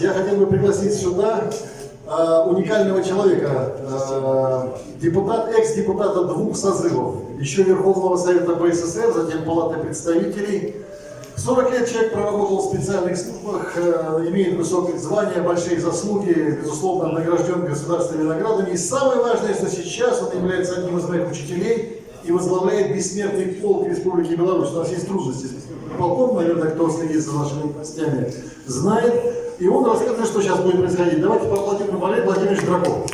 знаете, я хотел бы пригласить сюда уникального человека, экс-депутата 2 созывов, еще Верховного Совета БССР, затем Палаты представителей. 40 лет человек проработал в специальных службах, имеет высокие звания, большие заслуги, безусловно, награжден государственными наградами. И самое важное, что сейчас он является одним из моих учителей и возглавляет бессмертный полк Республики Беларусь. У нас есть трудности с полком, наверное, кто следит за нашими новостями, знает. И он рассказывает, что сейчас будет происходить. Давайте поаплодируем Валерий Владимирович Драков.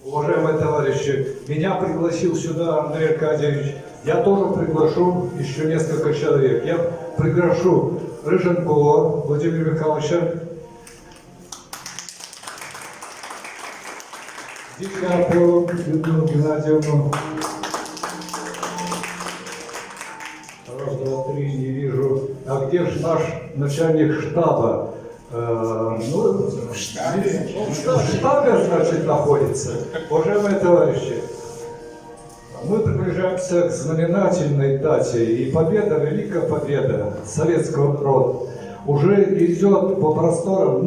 Уважаемые товарищи, меня пригласил сюда Андрей Аркадьевич. Я тоже приглашу еще несколько человек. Я приглашу Рыженкова Владимира Михайловича, Дичапову Людмилу Геннадьевну. Раз, два, три, не вижу. А где же наш начальник штаба? В штабе, значит, находится. Уважаемые товарищи, мы приближаемся к знаменательной дате, и победа, великая победа советского народа уже идет по просторам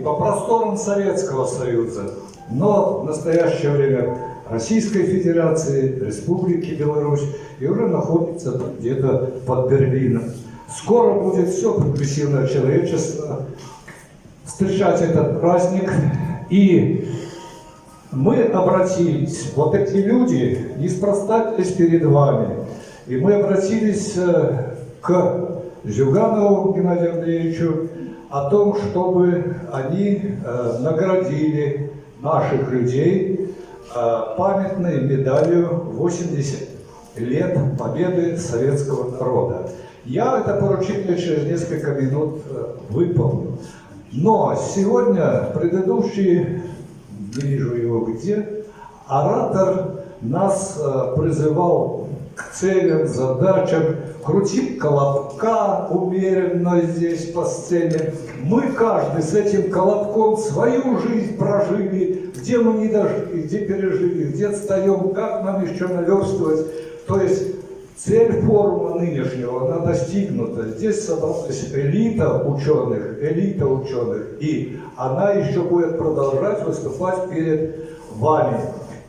по просторам Советского Союза, но в настоящее время Российской Федерации, Республики Беларусь, и уже находится где-то под Берлином. Скоро будет все прогрессивное человечество встречать этот праздник, и мы обратились, вот эти люди неспроста здесь перед вами, и мы обратились к Зюганову Геннадию Андреевичу о том, чтобы они наградили наших людей памятной медалью 80 лет победы советского народа. Я это поручение через несколько минут выполню. Но сегодня предыдущий, не вижу его где, оратор нас призывал к целям, задачам, крутить колобка умеренно здесь по сцене. Мы каждый с этим колобком свою жизнь прожили, где мы не дожили, где пережили, где отстаем, как нам еще наверстывать. То есть цель форума нынешнего, она достигнута. Здесь собралась элита ученых, и она еще будет продолжать выступать перед вами.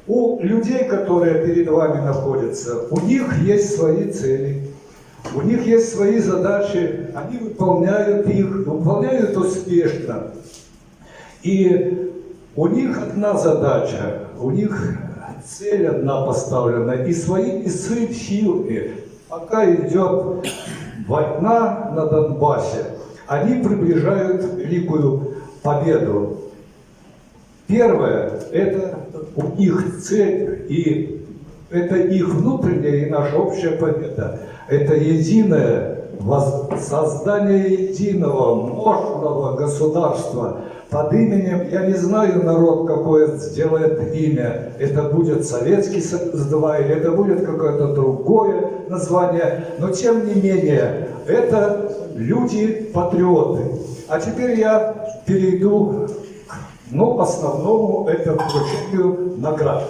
У людей, которые перед вами находятся, у них есть свои цели, у них есть свои задачи, они выполняют их, выполняют успешно. И у них одна задача, у них цель одна поставлена, и своими силами, пока идет война на Донбассе, они приближают великую победу. Первое – это у них цель, и это их внутренняя и наша общая победа. Это единое создание единого, мощного государства под именем, я не знаю, народ какое сделает имя, это будет Советский Союз 2, или это будет какое-то другое название, но тем не менее, это люди-патриоты. А теперь я перейду к основному, это вручению наград.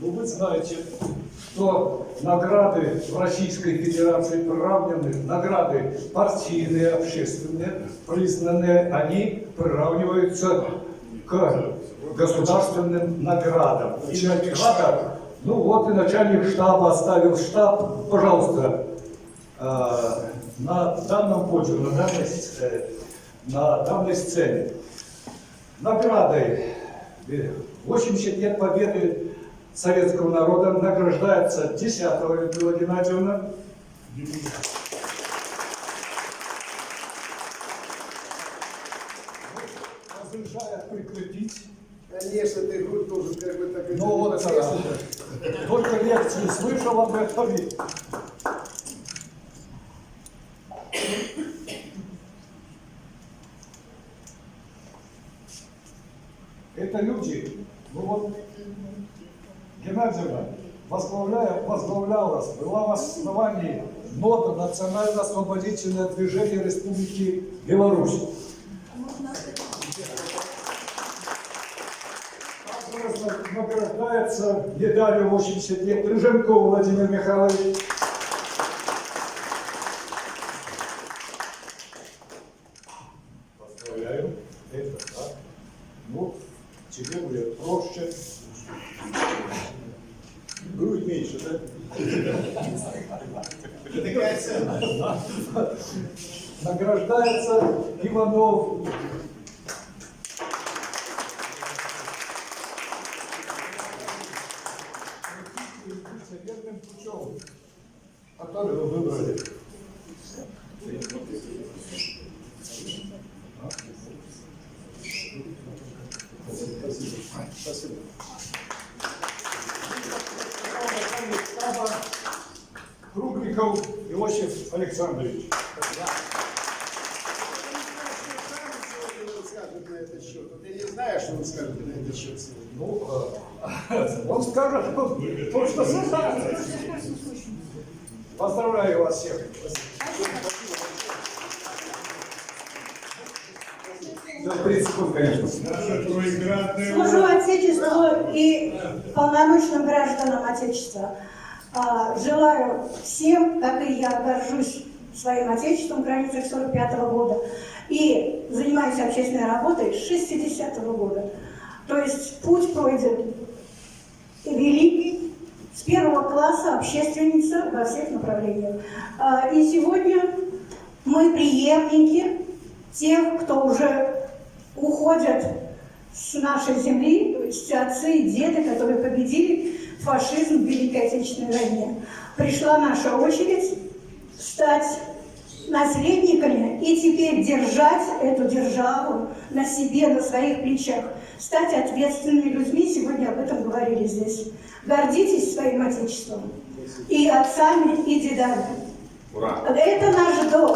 Вы знаете, что награды в Российской Федерации приравнены, награды партийные, общественные, признанные, они приравниваются к государственным наградам. И награда, и начальник штаба оставил штаб, пожалуйста, на данном подиуме, на данной сцене. Наградой 80 лет победы советского народа награждается Десятова Людмила Геннадьевна. Разрешаю прикрепить. Конечно, ты хоть тоже как бы так... Ну вот это да. Только лекции слышал об этом. Это люди, Геннадьевна, возглавляет возглавлялась, была в основании нота Национально-освободительное движение Республики Беларусь. Награждается медалью 80 лет Рыженков Владимир Михайлович. Поздравляю. Это так. Ну, тебе будет проще. Грудь меньше, да? Это такая цена. Награждается Иванов верным путем, который вы выбрали. Спасибо. Кругликов Иосиф Александрович. Скажет на этот счет. Вот я не знаю, что он скажет на этот счет сегодня. Ну, он скажет то, что знает. Поздравляю вас всех. За 30 секунд, конечно. Служу Отечеству и полномочным гражданам Отечества. Желаю всем, как и я, горжусь своим Отечеством в границах 45-го года и занимаюсь общественной работой с 60-го года. То есть путь пройден великий, с первого класса общественница во всех направлениях. И сегодня мы преемники тех, кто уже уходят с нашей земли, то есть отцы и деды, которые победили фашизм в Великой Отечественной войне. Пришла наша очередь стать наследниками и теперь держать эту державу на себе, на своих плечах, стать ответственными людьми. Сегодня об этом говорили здесь. Гордитесь своим Отечеством и отцами, и дедами. Ура! Это наш долг.